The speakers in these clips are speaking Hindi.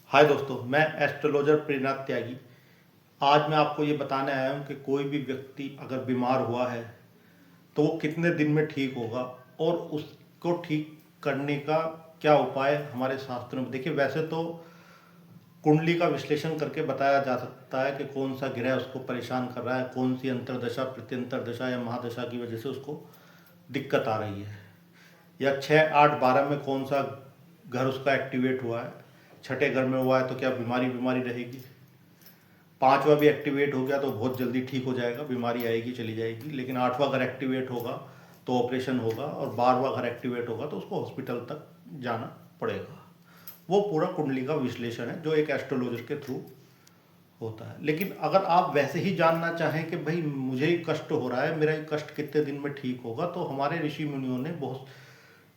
हाय दोस्तों, मैं एस्ट्रोलॉजर प्रेरनाथ त्यागी। आज मैं आपको ये बताने आया हूँ कि कोई भी व्यक्ति अगर बीमार हुआ है तो वो कितने दिन में ठीक होगा और उसको ठीक करने का क्या उपाय हमारे शास्त्रों में। देखिए, वैसे तो कुंडली का विश्लेषण करके बताया जा सकता है कि कौन सा ग्रह उसको परेशान कर रहा है, कौन सी अंतर्दशा, प्रत्यंतर दशा या महादशा की वजह से उसको दिक्कत आ रही है, या 6, 8, 12 में कौन सा घर उसका एक्टिवेट हुआ है। छठे घर में हुआ है तो क्या बीमारी बीमारी रहेगी। पांचवा भी एक्टिवेट हो गया तो बहुत जल्दी ठीक हो जाएगा, बीमारी आएगी चली जाएगी। लेकिन आठवां घर एक्टिवेट होगा तो ऑपरेशन होगा, और 12वां घर एक्टिवेट होगा तो उसको हॉस्पिटल तक जाना पड़ेगा। वो पूरा कुंडली का विश्लेषण है जो एक एस्ट्रोलॉजर के थ्रू होता है। लेकिन अगर आप वैसे ही जानना चाहें कि भाई मुझे ही कष्ट हो रहा है, मेरा ही कष्ट कितने दिन में ठीक होगा, तो हमारे ऋषि मुनियों ने बहुत,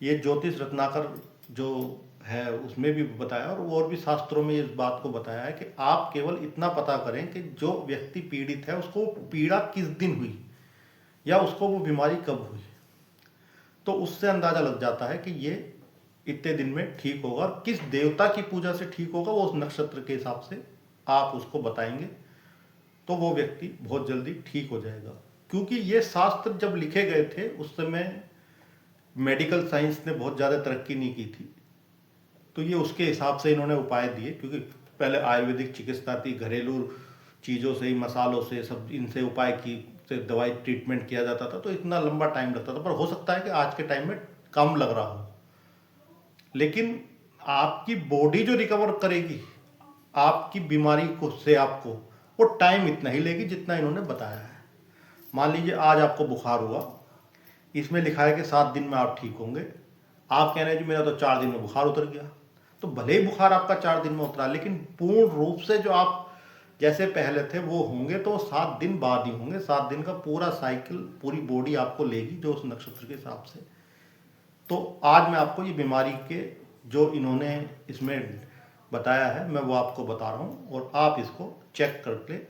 ये ज्योतिष रत्नाकर जो है उसमें भी बताया और भी शास्त्रों में इस बात को बताया है कि आप केवल इतना पता करें कि जो व्यक्ति पीड़ित है उसको पीड़ा किस दिन हुई या उसको वो बीमारी कब हुई, तो उससे अंदाजा लग जाता है कि ये इतने दिन में ठीक होगा। और किस देवता की पूजा से ठीक होगा वो उस नक्षत्र के हिसाब से आप उसको बताएंगे तो वो व्यक्ति बहुत जल्दी ठीक हो जाएगा। क्योंकि ये शास्त्र जब लिखे गए थे उस समय मेडिकल साइंस ने बहुत ज़्यादा तरक्की नहीं की थी, तो ये उसके हिसाब से इन्होंने उपाय दिए। क्योंकि पहले आयुर्वेदिक चिकित्सा थी, घरेलू चीज़ों से ही, मसालों से, सब इनसे उपाय की से दवाई ट्रीटमेंट किया जाता था, तो इतना लंबा टाइम लगता था। पर हो सकता है कि आज के टाइम में कम लग रहा हो, लेकिन आपकी बॉडी जो रिकवर करेगी आपकी बीमारी को से आपको, वो टाइम इतना ही लेगी जितना इन्होंने बताया है। मान लीजिए आज आपको बुखार हुआ, इसमें लिखा है कि 7 दिन में आप ठीक होंगे। आप कह रहे हैं जी मेरा तो 4 दिन में बुखार उतर गया, तो भले ही बुखार आपका 4 दिन में उतरा, लेकिन पूर्ण रूप से जो आप जैसे पहले थे वो होंगे तो 7 दिन बाद ही होंगे। 7 दिन का पूरा साइकिल पूरी बॉडी आपको लेगी जो उस नक्षत्र के हिसाब से। तो आज मैं आपको ये बीमारी के जो इन्होंने इसमें बताया है मैं वो आपको बता रहा हूँ, और आप इसको चेक करके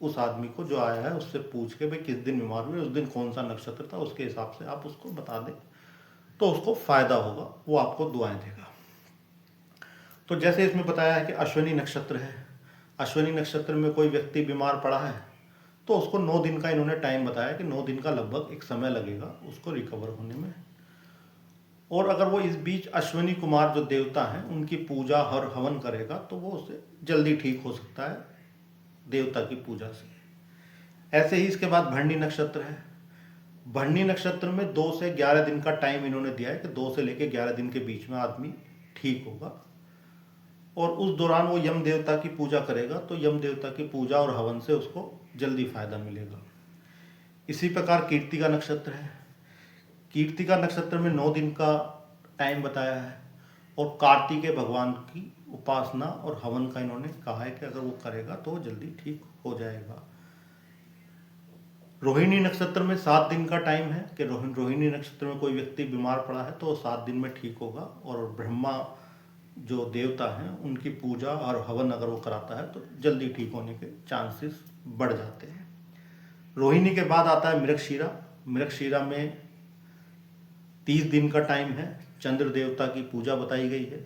उस आदमी को जो आया है उससे पूछ के भाई किस दिन बीमार हुए, उस दिन कौन सा नक्षत्र था, उसके हिसाब से आप उसको बता दें तो उसको फायदा होगा, वो आपको दुआएं देगा। तो जैसे इसमें बताया है कि अश्विनी नक्षत्र है, अश्विनी नक्षत्र में कोई व्यक्ति बीमार पड़ा है तो उसको 9 दिन का इन्होंने टाइम बताया कि 9 दिन का लगभग एक समय लगेगा उसको रिकवर होने में। और अगर वो इस बीच अश्विनी कुमार जो देवता हैं उनकी पूजा हर हवन करेगा तो वो उससे जल्दी ठीक हो सकता है देवता की पूजा से। ऐसे ही इसके बाद भरणी नक्षत्र है। भरणी नक्षत्र में 2 से 11 दिन का टाइम इन्होंने दिया है कि 2 से लेकर 11 दिन के बीच में आदमी ठीक होगा, और उस दौरान वो यम देवता की पूजा करेगा तो यम देवता की पूजा और हवन से उसको जल्दी फायदा मिलेगा। इसी प्रकार कीर्ति का नक्षत्र है। कीर्ति का नक्षत्र में 9 दिन का टाइम बताया है, और कार्तिकेय भगवान की उपासना और हवन का इन्होंने कहा है कि अगर वो करेगा तो वो जल्दी ठीक हो जाएगा। रोहिणी नक्षत्र में 7 दिन का टाइम है कि रोहिणी नक्षत्र में कोई व्यक्ति बीमार पड़ा है तो 7 दिन में ठीक होगा, और ब्रह्मा जो देवता हैं उनकी पूजा और हवन अगर वो कराता है तो जल्दी ठीक होने के चांसेस बढ़ जाते हैं। रोहिणी के बाद आता है मृगशीरा। मृगशीरा में 30 दिन का टाइम है। चंद्र देवता की पूजा बताई गई है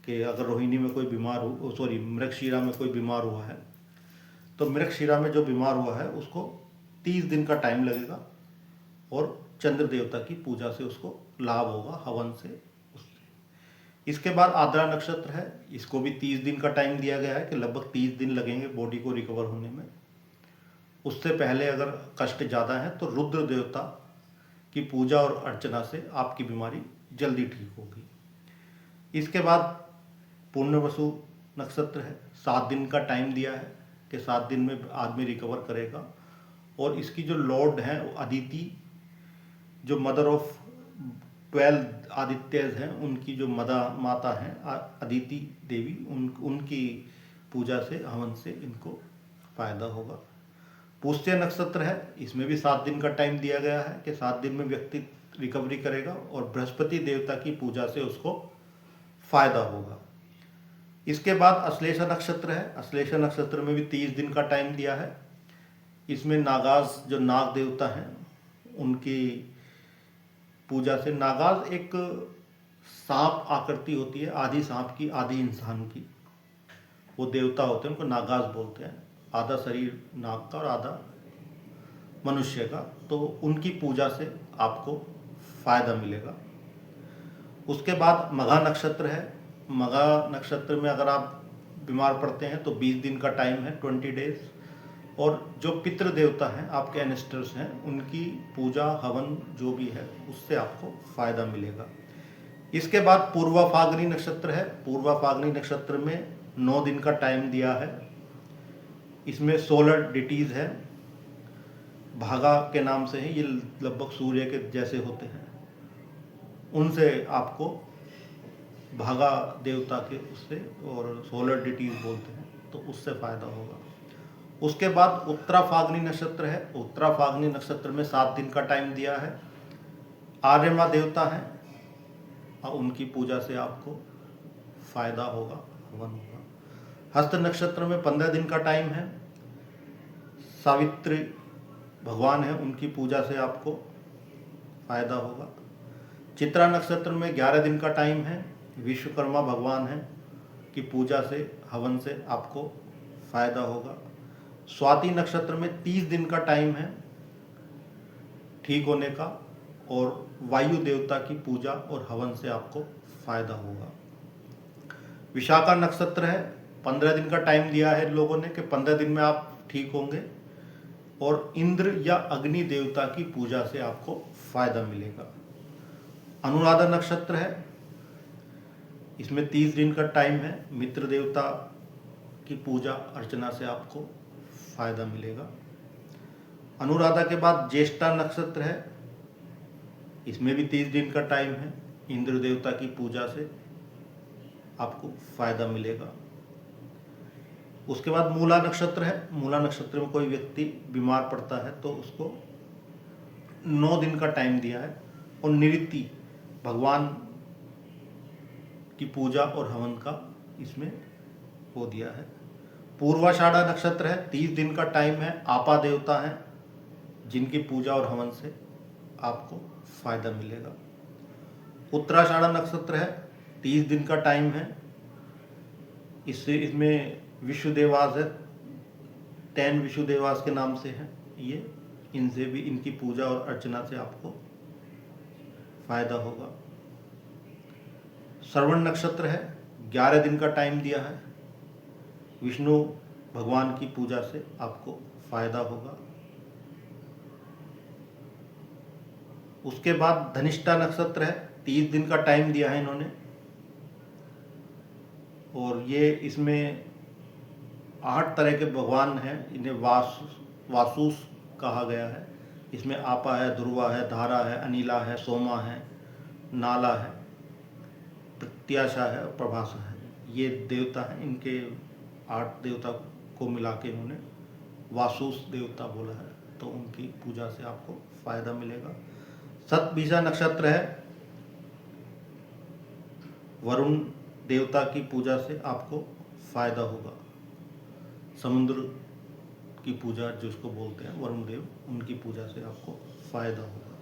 कि अगर रोहिणी में कोई बीमार हो, सॉरी मृगशीरा में कोई बीमार हुआ है तो मृगशीरा में जो बीमार हुआ है उसको 30 दिन का टाइम लगेगा, और चंद्र देवता की पूजा से उसको लाभ होगा, हवन से। इसके बाद आद्रा नक्षत्र है, इसको भी 30 दिन का टाइम दिया गया है कि लगभग 30 दिन लगेंगे बॉडी को रिकवर होने में। उससे पहले अगर कष्ट ज़्यादा है तो रुद्र देवता की पूजा और अर्चना से आपकी बीमारी जल्दी ठीक होगी। इसके बाद पुण्यवसु नक्षत्र है। 7 दिन का टाइम दिया है कि 7 दिन में आदमी रिकवर करेगा, और इसकी जो लॉर्ड हैं अदिति, जो मदर ऑफ 12 आदित्यज हैं, उनकी जो माता हैं अदिति देवी, उनकी पूजा से हवन से इनको फायदा होगा। पुष्य नक्षत्र है, इसमें भी 7 दिन का टाइम दिया गया है कि 7 दिन में व्यक्ति रिकवरी करेगा, और बृहस्पति देवता की पूजा से उसको फायदा होगा। इसके बाद अश्लेषा नक्षत्र है। अश्लेषा नक्षत्र में भी 30 दिन का टाइम दिया है। इसमें नागाज जो नाग देवता हैं उनकी पूजा से, नागाज एक सांप आकृति होती है, आधी सांप की आधी इंसान की, वो देवता होते हैं, उनको नागास बोलते हैं, आधा शरीर नाग का और आधा मनुष्य का, तो उनकी पूजा से आपको फायदा मिलेगा। उसके बाद मघा नक्षत्र है। मघा नक्षत्र में अगर आप बीमार पड़ते हैं तो 20 दिन का टाइम है, 20 डेज। और जो पितृ देवता हैं, आपके एनेस्टर्स हैं, उनकी पूजा हवन जो भी है उससे आपको फायदा मिलेगा। इसके बाद पूर्वा फाल्गुनी नक्षत्र है। पूर्वा फाल्गुनी नक्षत्र में 9 दिन का टाइम दिया है। इसमें 16 डिटीज है, भागा के नाम से है, ये लगभग सूर्य के जैसे होते हैं, उनसे आपको भागा देवता के उससे और 16 डिटीज बोलते हैं, तो उससे फायदा होगा। उसके बाद उत्तरा फाल्गुनी नक्षत्र है। उत्तरा फाल्गुनी नक्षत्र में 7 दिन का टाइम दिया है। आर्यमा देवता है और उनकी पूजा से आपको फायदा होगा, हवन होगा। हस्त नक्षत्र में 15 दिन का टाइम है। सावित्री भगवान है, उनकी पूजा से आपको फायदा होगा। चित्रा नक्षत्र में 11 दिन का टाइम है। विश्वकर्मा भगवान है की पूजा से, हवन से आपको फायदा होगा। स्वाति नक्षत्र में 30 दिन का टाइम है ठीक होने का, और वायु देवता की पूजा और हवन से आपको फायदा होगा। विशाखा नक्षत्र है। 15 दिन का टाइम दिया है लोगों ने कि 15 दिन में आप ठीक होंगे, और इंद्र या अग्नि देवता की पूजा से आपको फायदा मिलेगा। अनुराधा नक्षत्र है। इसमें 30 दिन का टाइम है। मित्र देवता की पूजा अर्चना से आपको फायदा मिलेगा। अनुराधा के बाद ज्येष्ठा नक्षत्र है। इसमें भी 30 दिन का टाइम है। इंद्र देवता की पूजा से आपको फायदा मिलेगा। उसके बाद मूला नक्षत्र है। मूला नक्षत्र में कोई व्यक्ति बीमार पड़ता है तो उसको 9 दिन का टाइम दिया है, और निऋति भगवान की पूजा और हवन का इसमें वो दिया है। पूर्वाषाढ़ा नक्षत्र है। 30 दिन का टाइम है। आपा देवता है जिनकी पूजा और हवन से आपको फायदा मिलेगा। उत्तराषाढ़ा नक्षत्र है। 30 दिन का टाइम है। इसमें विष्णुदेवास है, 10 विष्णुदेवास के नाम से है ये, इनसे भी, इनकी पूजा और अर्चना से आपको फायदा होगा। श्रवण नक्षत्र है। 11 दिन का टाइम दिया है। विष्णु भगवान की पूजा से आपको फायदा होगा। उसके बाद धनिष्ठा नक्षत्र है। 30 दिन का टाइम दिया है इन्होंने, और ये इसमें 8 तरह के भगवान हैं। इन्हें वासुस कहा गया है। इसमें आपा है, ध्रुवा है, धारा है, अनिला है, सोमा है, नाला है, प्रत्याशा है और प्रभासा है। ये देवता हैं। इनके 8 देवता को मिला के इन्होंने वासुस देवता बोला है, तो उनकी पूजा से आपको फायदा मिलेगा। सतभिषा नक्षत्र है। वरुण देवता की पूजा से आपको फायदा होगा। समुद्र की पूजा जिसको बोलते हैं वरुण देव, उनकी पूजा से आपको फायदा होगा।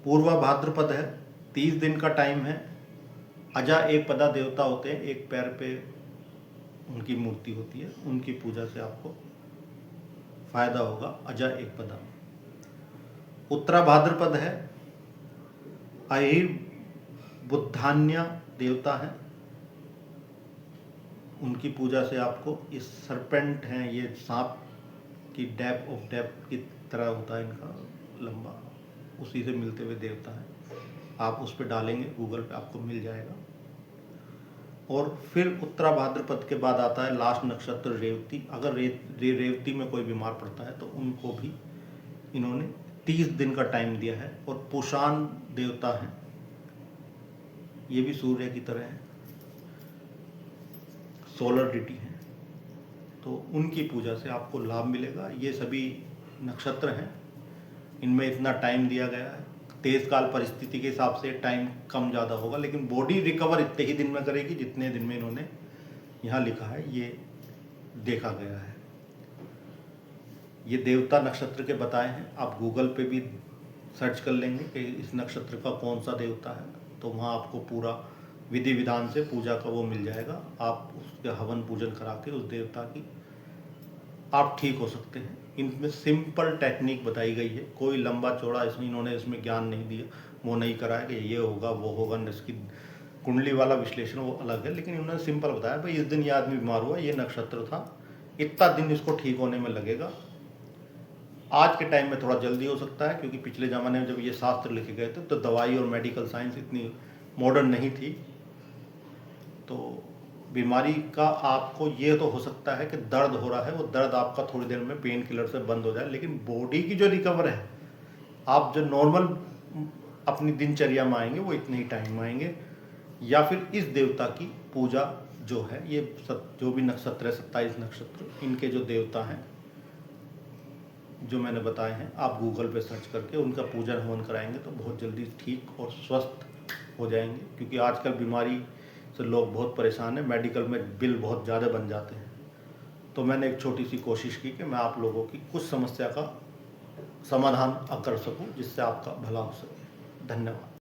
पूर्वा भाद्रपद है। 30 दिन का टाइम है। अजा एक पदा देवता होते हैं, एक पैर पे उनकी मूर्ति होती है, उनकी पूजा से आपको फायदा होगा। अजा एक पदा। उत्तरा भाद्रपद है। अहिर बुद्धान्य देवता है, उनकी पूजा से आपको, ये सरपेंट हैं, ये सांप की डेप की तरह होता है इनका लंबा, उसी से मिलते हुए देवता है। आप उस पर डालेंगे गूगल पे, आपको मिल जाएगा। और फिर उत्तरा भाद्रपद के बाद आता है लास्ट नक्षत्र रेवती। अगर रेवती में कोई बीमार पड़ता है तो उनको भी इन्होंने 30 दिन का टाइम दिया है। और पुषान देवता हैं, ये भी सूर्य की तरह है, सोलर डिटी है, तो उनकी पूजा से आपको लाभ मिलेगा। ये सभी नक्षत्र हैं, इनमें इतना टाइम दिया गया है। तेज काल परिस्थिति के हिसाब से टाइम कम ज़्यादा होगा, लेकिन बॉडी रिकवर इतने ही दिन में करेगी जितने दिन में इन्होंने यहाँ लिखा है, ये देखा गया है। ये देवता नक्षत्र के बताए हैं। आप गूगल पे भी सर्च कर लेंगे कि इस नक्षत्र का कौन सा देवता है, तो वहाँ आपको पूरा विधि विधान से पूजा का वो मिल जाएगा। आप उसके हवन पूजन करा के उस देवता की आप ठीक हो सकते हैं। इनमें सिंपल टेक्निक बताई गई है, कोई लंबा चौड़ा इसमें ज्ञान नहीं दिया, वो नहीं कराया कि ये होगा वो होगा, इसकी कुंडली वाला विश्लेषण वो अलग है, लेकिन इन्होंने सिंपल बताया भाई इस दिन ये आदमी बीमार हुआ, ये नक्षत्र था, इतना दिन इसको ठीक होने में लगेगा। आज के टाइम में थोड़ा जल्दी हो सकता है, क्योंकि पिछले ज़माने में जब ये शास्त्र लिखे गए थे तो दवाई और मेडिकल साइंस इतनी मॉडर्न नहीं थी। तो बीमारी का आपको ये तो हो सकता है कि दर्द हो रहा है, वो दर्द आपका थोड़ी देर में पेन किलर से बंद हो जाए, लेकिन बॉडी की जो रिकवर है, आप जो नॉर्मल अपनी दिनचर्या में आएंगे वो इतने ही टाइम में आएंगे। या फिर इस देवता की पूजा जो है, ये जो भी नक्षत्र है 27 नक्षत्र, इनके जो देवता हैं जो मैंने बताए हैं, आप गूगल पे सर्च करके उनका पूजन हवन कराएंगे तो बहुत जल्दी ठीक और स्वस्थ हो जाएंगे। क्योंकि आजकल बीमारी से लोग बहुत परेशान हैं, मेडिकल में बिल बहुत ज़्यादा बन जाते हैं। तो मैंने एक छोटी सी कोशिश की कि मैं आप लोगों की कुछ समस्या का समाधान कर सकूं, जिससे आपका भला हो सके। धन्यवाद।